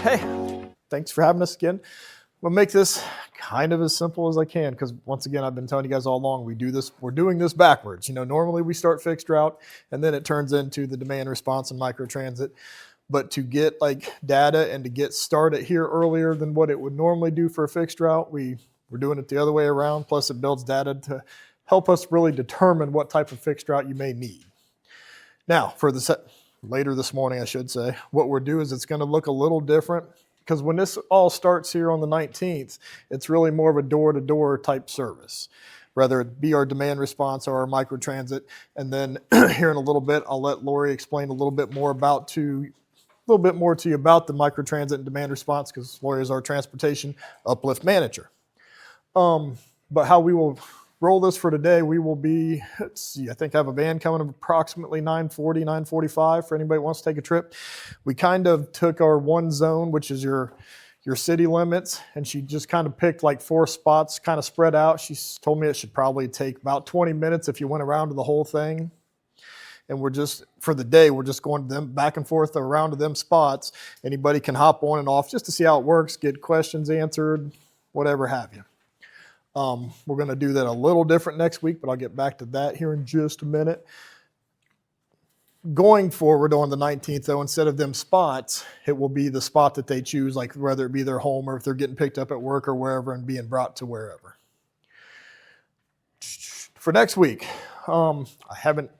Hey, thanks for having us again. We'll make this kind of as simple as I can because once again, I've been telling you guys all along, we're doing this backwards. Normally we start fixed route and then it turns into the demand response and microtransit. But to get like data and to get started here earlier than what it would normally do for a fixed route, we're doing it the other way around. Plus it builds data to help us really determine what type of fixed route you may need. Now, for later this morning, I should say, what we're doing is it's going to look a little different because when this all starts here on the 19th, it's really more of a door-to-door type service, whether it be our demand response or our microtransit. And then here in a little bit, I'll let Lori explain a little bit more to you about the microtransit and demand response because Lori is our transportation uplift manager. But how we will roll this for today, we will be, I think I have a van coming at approximately 9:40, 9:45 for anybody who wants to take a trip. We kind of took our one zone, which is your city limits, and she just kind of picked like 4 spots kind of spread out. She told me it should probably take about 20 minutes if you went around to the whole thing. And for the day, we're just going to them back and forth around to them spots. Anybody can hop on and off just to see how it works, get questions answered, whatever have you. We're going to do that a little different next week, but I'll get back to that here in just a minute. Going forward on the 19th, though, instead of them spots, it will be the spot that they choose, like whether it be their home or if they're getting picked up at work or wherever and being brought to wherever. For next week, I haven't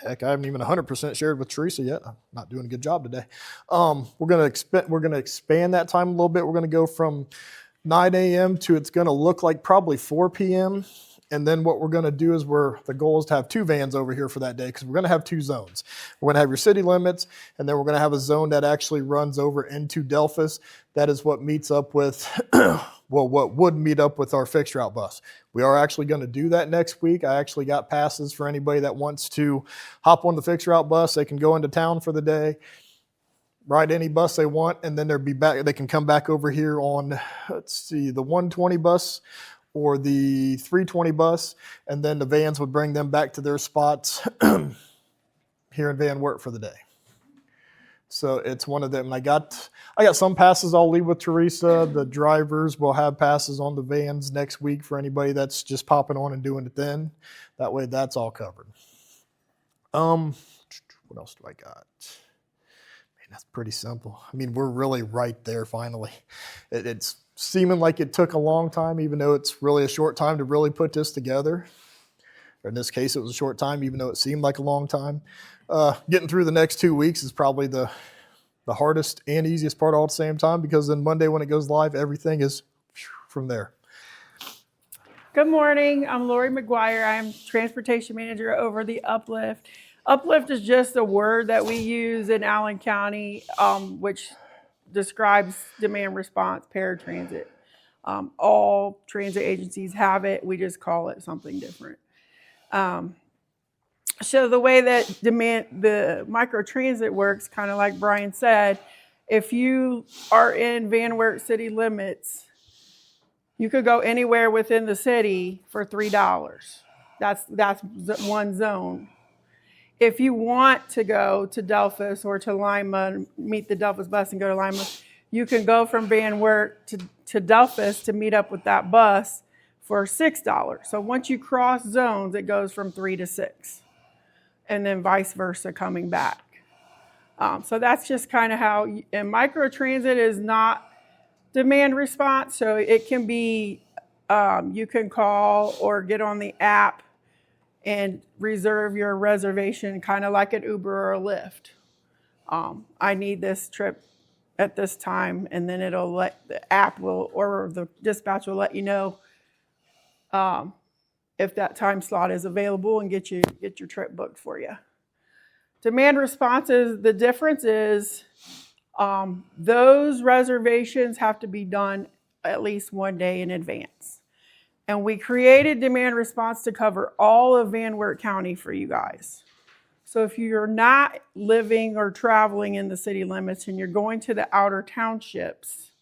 even 100% shared with Teresa yet. I'm not doing a good job today. We're going to expand that time a little bit. We're going to go from 9 a.m. to it's going to look like probably 4 p.m. And then what we're going to do is the goal is to have 2 vans over here for that day because we're going to have 2 zones. We're going to have your city limits, and then we're going to have a zone that actually runs over into Delphos. That is what meets up with, what would meet up with our fixed route bus. We are actually going to do that next week. I actually got passes for anybody that wants to hop on the fixed route bus. They can go into town for the day, ride any bus they want, and then they can come back over here on, the 120 bus or the 320 bus, and then the vans would bring them back to their spots here in Wert for the day. So it's one of them. I got some passes I'll leave with Teresa. The drivers will have passes on the vans next week for anybody that's just popping on and doing it then. That way that's all covered. What else do I got? That's pretty simple. I mean, we're really right there finally. It's seeming like it took a long time, even though it's really a short time to really put this together. Or in this case, it was a short time, even though it seemed like a long time. Getting through the next 2 weeks is probably the hardest and easiest part all at the same time because then Monday when it goes live, everything is from there. Good morning. I'm Lori McGuire. I'm transportation manager over the Uplift. Uplift is just a word that we use in Allen County, which describes demand response paratransit. All transit agencies have it. We just call it something different. So the way that the microtransit works, kind of like Brian said, if you are in Wert city limits, you could go anywhere within the city for $3. That's one zone. If you want to go to Delphos or to Lima and meet the Delphos bus and go to Lima, you can go from Wert to Delphos to meet up with that bus for $6. So once you cross zones, it goes from 3 to 6, and then vice versa coming back. So that's just kind of how, and microtransit is not demand response, so it can be, you can call or get on the app and reserve your reservation kind of like an Uber or a Lyft. I need this trip at this time, and then the app or the dispatch will let you know if that time slot is available and get your trip booked for you. Demand responses, the difference is those reservations have to be done at least 1 day in advance. And we created demand response to cover all of Wert County for you guys. So if you're not living or traveling in the city limits and you're going to the outer townships,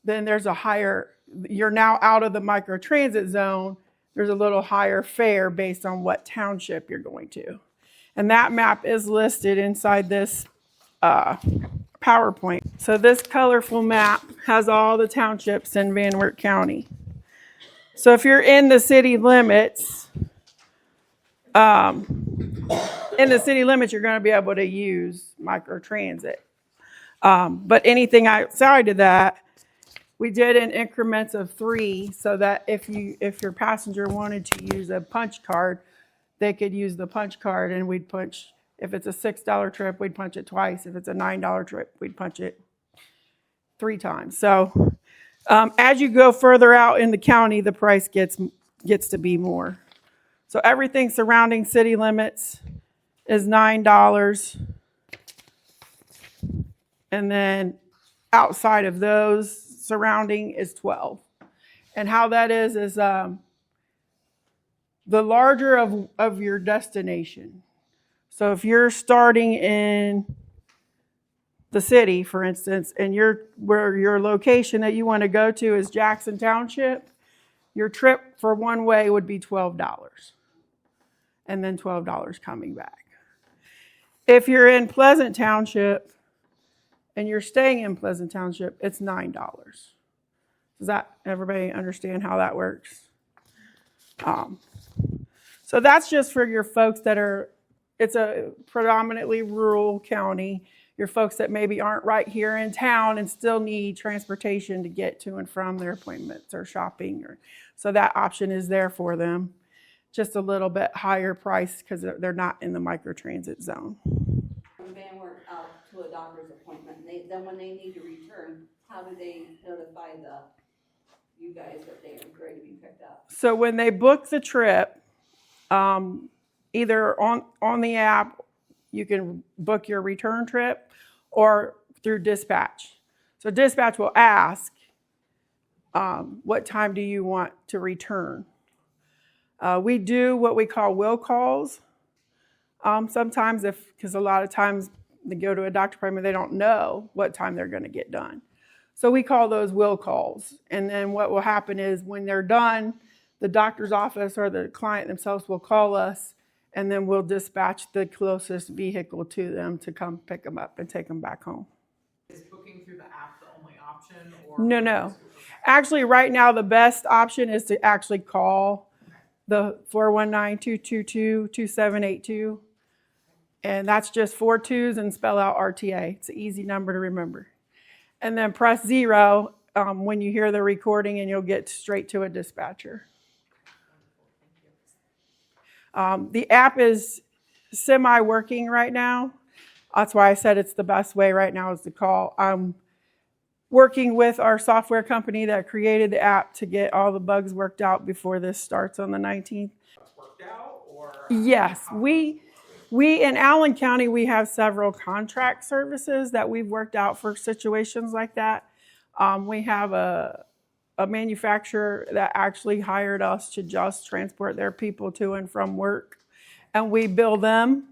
then you're now out of the microtransit zone. There's a little higher fare based on what township you're going to. And that map is listed inside this PowerPoint. So this colorful map has all the townships in Van Wert County. So if you're in the city limits, you're going to be able to use microtransit. But anything outside of that, we did in increments of 3, so that if your passenger wanted to use a punch card, they could use the punch card, and we'd punch. If it's a $6 trip, we'd punch it twice. If it's a $9 trip, we'd punch it 3 times. So as you go further out in the county, the price gets to be more. So everything surrounding city limits is $9. And then outside of those surrounding is 12. And how that is the larger of your destination. So if you're starting in the city, for instance, and where your location that you want to go to is Jackson Township, your trip for one way would be $12. And then $12 coming back. If you're in Pleasant Township and you're staying in Pleasant Township, it's $9. Does that everybody understand how that works? So that's just for your folks it's a predominantly rural county. Your folks that maybe aren't right here in town and still need transportation to get to and from their appointments or shopping. So that option is there for them. Just a little bit higher price because they're not in the microtransit zone. From Van Wert out to a doctor's appointment, then when they need to return, how do they notify you guys that they are ready to be picked up? So when they book the trip, either on the app, you can book your return trip, or through dispatch. So dispatch will ask, what time do you want to return? We do what we call will calls. Sometimes because a lot of times they go to a doctor appointment, they don't know what time they're going to get done. So we call those will calls. And then what will happen is when they're done, the doctor's office or the client themselves will call us, and then we'll dispatch the closest vehicle to them to come pick them up and take them back home. Is booking through the app the only option? Or No. Actually, right now, the best option is to actually call the 419-222-2782. And that's just 4 2s and spell out RTA. It's an easy number to remember. And then press 0 when you hear the recording, and you'll get straight to a dispatcher. The app is semi-working right now. That's why I said it's the best way right now is to call. I'm working with our software company that created the app to get all the bugs worked out before this starts on the 19th. Worked out, or Yes, we in Allen County, we have several contract services that we've worked out for situations like that. We have a manufacturer that actually hired us to just transport their people to and from work, and we bill them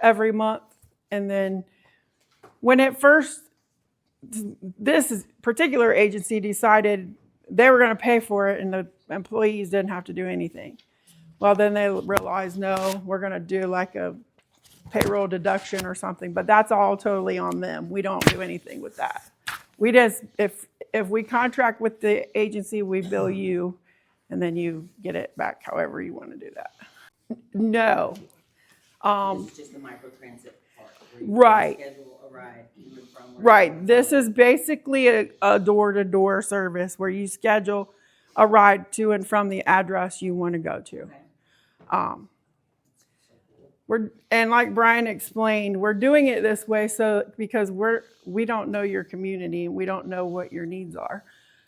every month. And then when this particular agency decided they were going to pay for it and the employees didn't have to do anything. Well, then they realized, no, we're going to do like a payroll deduction or something, but that's all totally on them. We don't do anything with that. We just, if we contract with the agency, we bill you, and then you get it back however you want to do that. No. This is just the microtransit part. Where you Right. schedule a ride even from where Right. This is basically a door-to-door service where you schedule a ride to and from the address you want to go to. Okay. And like Brian explained, we're doing it this way because we don't know your community and we don't know what your needs are.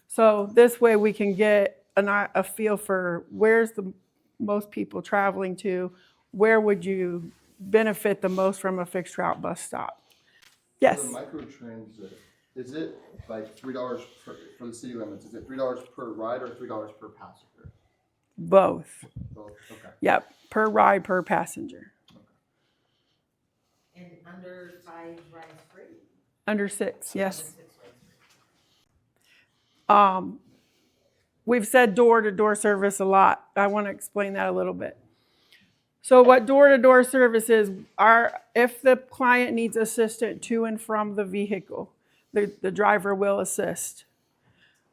So this way we can get a feel for where's the most people traveling to, where would you benefit the most from a fixed route bus stop. Yes. For the microtransit, is it like $3 for the city limits? Is it $3 per ride or $3 per passenger? Both. Both. Okay. Yep. Per ride, per passenger. And under 5 rides free? Under 6, yes. 6 rides free. We've said door-to-door service a lot. I want to explain that a little bit. So what door-to-door service is, if the client needs assistance to and from the vehicle, the driver will assist,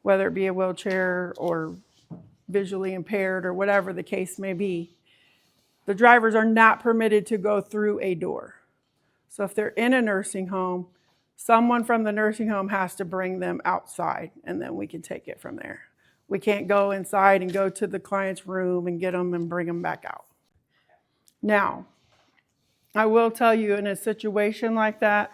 whether it be a wheelchair or visually impaired or whatever the case may be. The drivers are not permitted to go through a door. So if they're in a nursing home, someone from the nursing home has to bring them outside, and then we can take it from there. We can't go inside and go to the client's room and get them and bring them back out. Now, I will tell you, in a situation like that,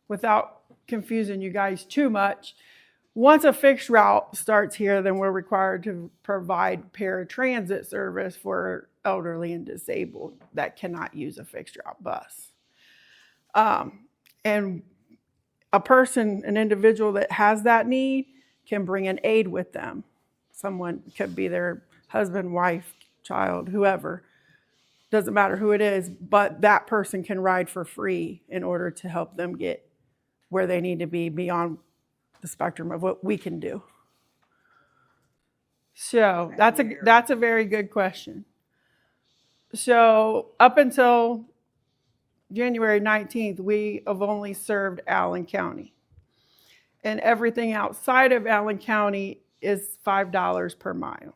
without confusing you guys too much, once a fixed route starts here, then we're required to provide paratransit service for elderly and disabled that cannot use a fixed route bus. And a person, an individual that has that need, can bring an aide with them. Someone could be their husband, wife, child, whoever. Doesn't matter who it is, but that person can ride for free in order to help them get where they need to be beyond the spectrum of what we can do. So that's a very good question. So up until January 19th, we have only served Allen County. And everything outside of Allen County is $5 per mile.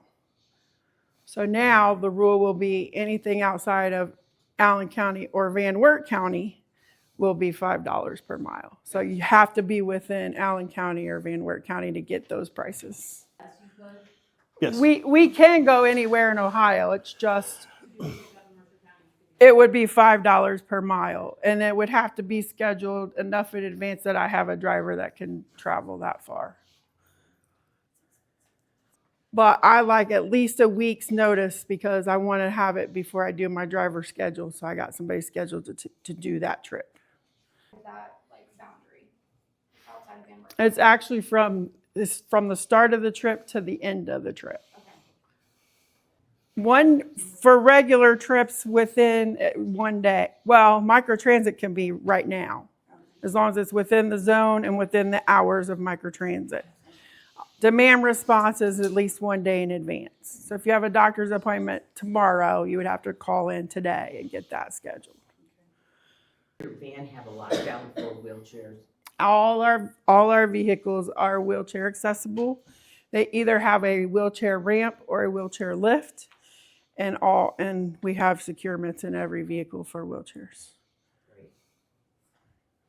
So now the rule will be anything outside of Allen County or Van Wert County will be $5 per mile. So you have to be within Allen County or Van Wert County to get those prices. Yes. We can go anywhere in Ohio. It's just, it would be $5 per mile. And it would have to be scheduled enough in advance that I have a driver that can travel that far. But I like at least a week's notice because I want to have it before I do my driver schedule. So I got somebody scheduled to do that trip. That like boundary outside of Van Wert. It's actually from the start of the trip to the end of the trip. Okay. One for regular trips within 1 day. Well, microtransit can be right now, as long as it's within the zone and within the hours of microtransit. Demand response is at least 1 day in advance. So if you have a doctor's appointment tomorrow, you would have to call in today and get that scheduled. Your van have a lockdown for wheelchairs? All our vehicles are wheelchair accessible. They either have a wheelchair ramp or a wheelchair lift, and we have securements in every vehicle for wheelchairs. Great.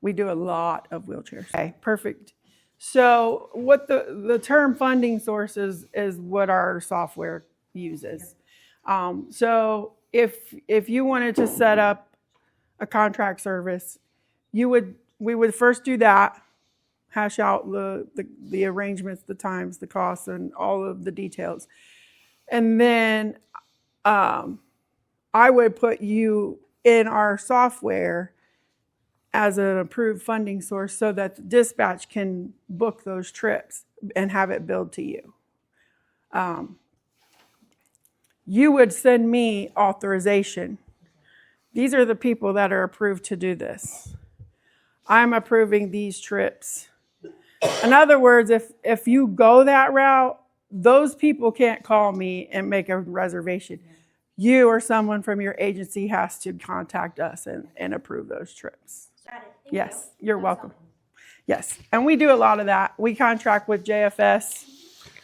We do a lot of wheelchairs. Okay, perfect. So what the term funding sources is what our software uses. So if you wanted to set up a contract service, we would first do that, hash out the arrangements, the times, the costs, and all of the details. And then I would put you in our software as an approved funding source so that the dispatch can book those trips and have it billed to you. You would send me authorization. These are the people that are approved to do this. I'm approving these trips. In other words, if you go that route, those people can't call me and make a reservation. You or someone from your agency has to contact us and approve those trips. Got it. Thank Yes, you. you're welcome. Yes, and we do a lot of that. We contract with JFS,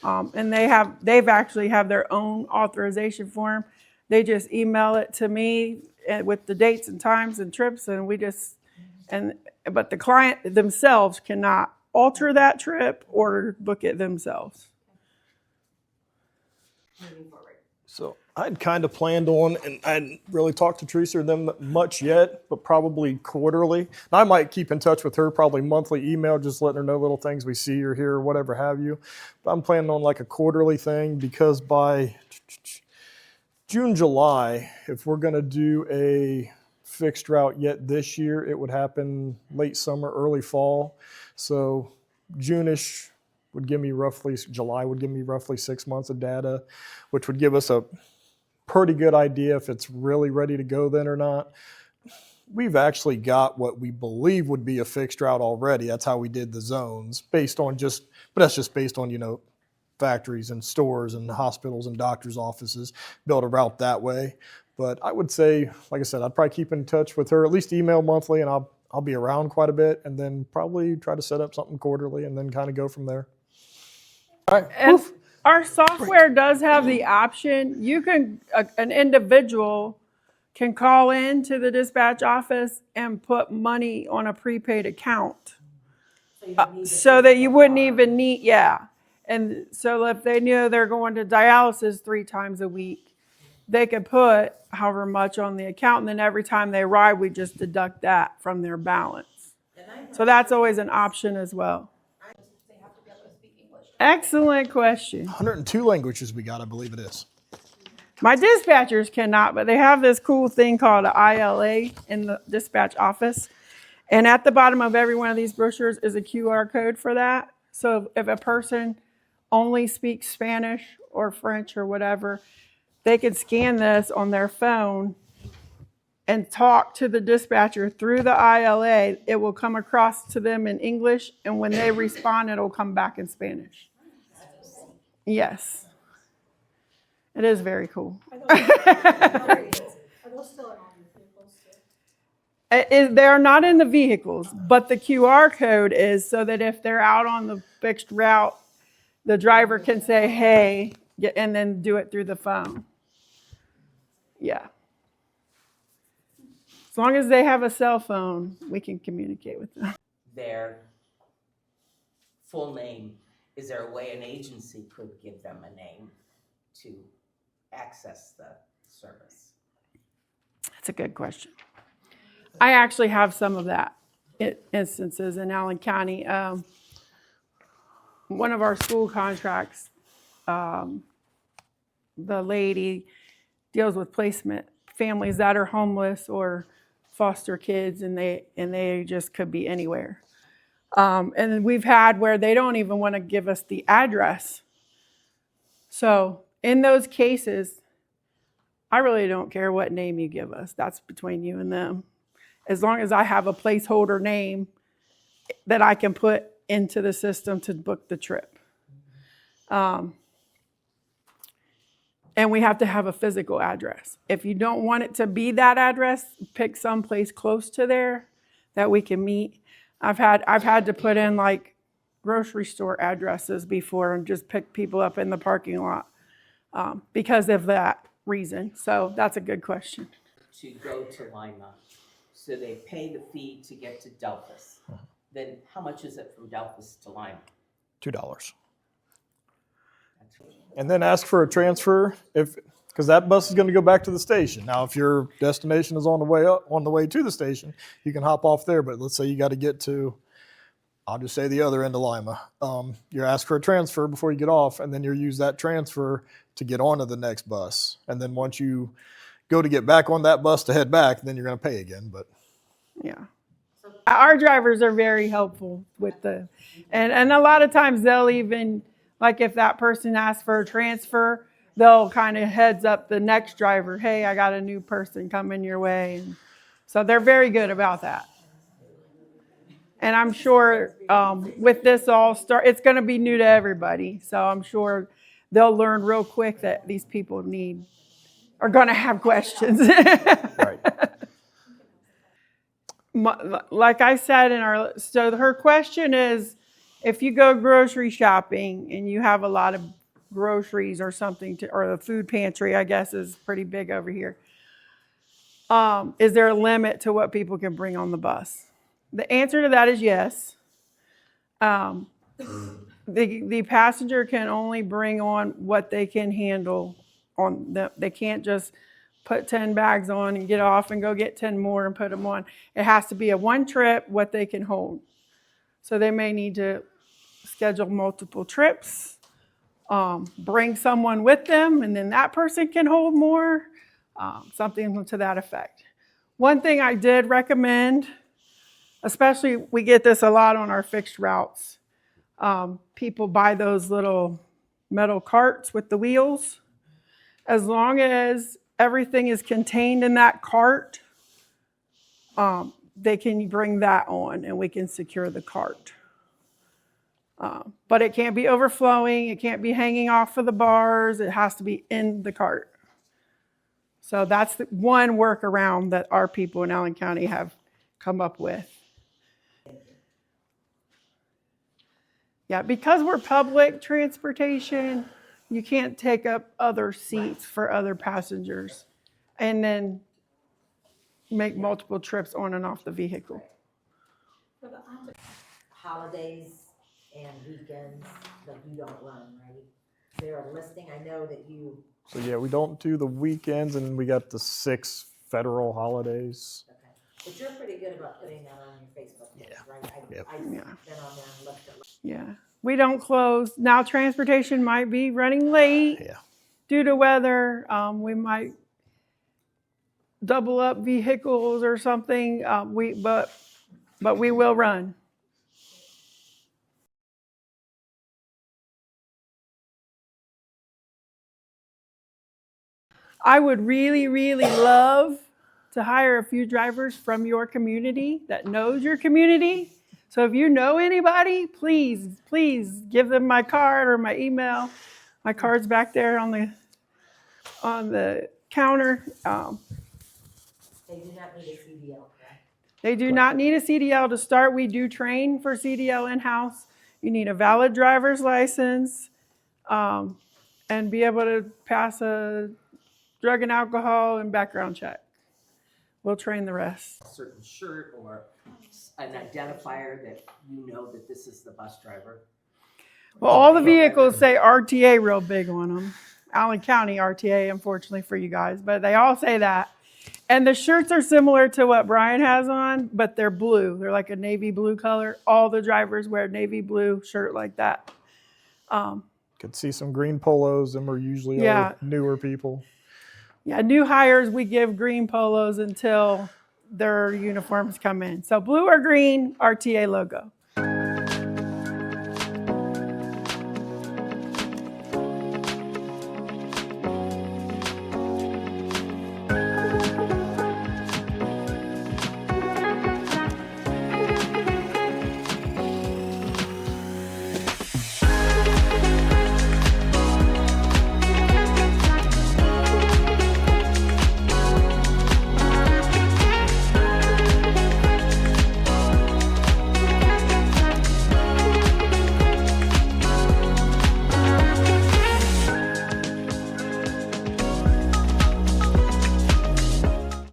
and they've actually have their own authorization form. They just email it to me with the dates and times and trips, and but the client themselves cannot alter that trip or book it themselves. Moving forward. So I'd kind of planned on, and I hadn't really talked to Teresa or them much yet, but probably quarterly. And I might keep in touch with her, probably monthly email, just letting her know little things we see or hear or whatever have you. But I'm planning on like a quarterly thing because by June, July, if we're going to do a fixed route yet this year, it would happen late summer, early fall. So June-ish would give me July would give me roughly 6 months of data, which would give us a pretty good idea if it's really ready to go then or not. We've actually got what we believe would be a fixed route already. That's how we did the zones but that's just based on, factories and stores and hospitals and doctors' offices, build a route that way. But I would say, like I said, I'd probably keep in touch with her, at least email monthly, and I'll be around quite a bit, and then probably try to set up something quarterly and then kind of go from there. All right. And our software does have the option. You can, an individual can call in to the dispatch office and put money on a prepaid account. So that you wouldn't even need, yeah. And so if they knew they're going to dialysis 3 times a week, they could put however much on the account, and then every time they ride, we just deduct that from their balance. So that's always an option as well. They have to be able to speak English. Excellent question. 102 languages we got, I believe it is. My dispatchers cannot, but they have this cool thing called an ILA in the dispatch office. And at the bottom of every one of these brochures is a QR code for that. So if a person only speaks Spanish or French or whatever, they could scan this on their phone and talk to the dispatcher through the ILA. It will come across to them in English, and when they respond, it'll come back in Spanish. Yes. It is very cool. Are those still on the vehicles too? They're not in the vehicles, but the QR code is so that if they're out on the fixed route, the driver can say, hey, and then do it through the phone. Yeah. As long as they have a cell phone, we can communicate with them. Their full name, is there a way an agency could give them a name to access the service? That's a good question. I actually have some of that instances in Allen County. One of our school contracts, the lady deals with placement families that are homeless or foster kids, and they just could be anywhere. And we've had where they don't even want to give us the address. So in those cases, I really don't care what name you give us. That's between you and them. As long as I have a placeholder name that I can put into the system to book the trip. And we have to have a physical address. If you don't want it to be that address, pick someplace close to there that we can meet. I've had to put in like grocery store addresses before and just pick people up in the parking lot because of that reason. So that's a good question. To go to Lima, so they pay the fee to get to Delphos. Then how much is it from Delphos to Lima? $2. And then ask for a transfer because that bus is going to go back to the station. Now, if your destination is on the way to the station, you can hop off there. But let's say you got to get to, I'll just say the other end of Lima. You ask for a transfer before you get off, and then you use that transfer to get onto the next bus. And then once you go to get back on that bus to head back, then you're going to pay again. But yeah. Our drivers are very helpful with and a lot of times they'll even, like if that person asks for a transfer, they'll kind of heads up the next driver, hey, I got a new person coming your way. And so they're very good about that. And I'm sure with this it's going to be new to everybody. So I'm sure they'll learn real quick that these people are going to have questions. right. Like I said so her question is, if you go grocery shopping and you have a lot of groceries or something or the food pantry, I guess is pretty big over here. Is there a limit to what people can bring on the bus? The answer to that is yes. The passenger can only bring on what they can handle they can't just put 10 bags on and get off and go get 10 more and put them on. It has to be a one trip, what they can hold. So they may need to schedule multiple trips, bring someone with them, and then that person can hold more, something to that effect. One thing I did recommend, especially we get this a lot on our fixed routes, people buy those little metal carts with the wheels. As long as everything is contained in that cart, they can bring that on and we can secure the cart. But it can't be overflowing. It can't be hanging off of the bars. It has to be in the cart. So that's the one workaround that our people in Allen County have come up with. Yeah, because we're public transportation, you can't take up other seats for other passengers and then make multiple trips on and off the vehicle. For the holidays and weekends, like you don't run, right? Is there a listing? I know that you, So yeah, we don't do the weekends, and we got the 6 federal holidays. okay. But you're pretty good about putting that on your Facebook page, right? Yep. I've Yeah. been on there and looked at it. Yeah, we don't close. Now transportation might be running late Yeah. due to weather. We might double up vehicles or something. But we will run. I would really, really love to hire a few drivers from your community that knows your community. So if you know anybody, please give them my card or my email. My card's back there on the counter. They do not need a CDL, correct? They do not need a CDL to start. We do train for CDL in-house. You need a valid driver's license and be able to pass a drug and alcohol and background check. We'll train the rest. A certain shirt or an identifier that you know that this is the bus driver. Well, all the vehicles say RTA real big on them. Allen County RTA, unfortunately for you guys, but they all say that. And the shirts are similar to what Brian has on, but they're blue. They're like a navy blue color. All the drivers wear navy blue shirt like that. Could see some green polos, and we're usually Yeah. our newer people. Yeah, new hires, we give green polos until their uniforms come in. So blue or green, RTA logo.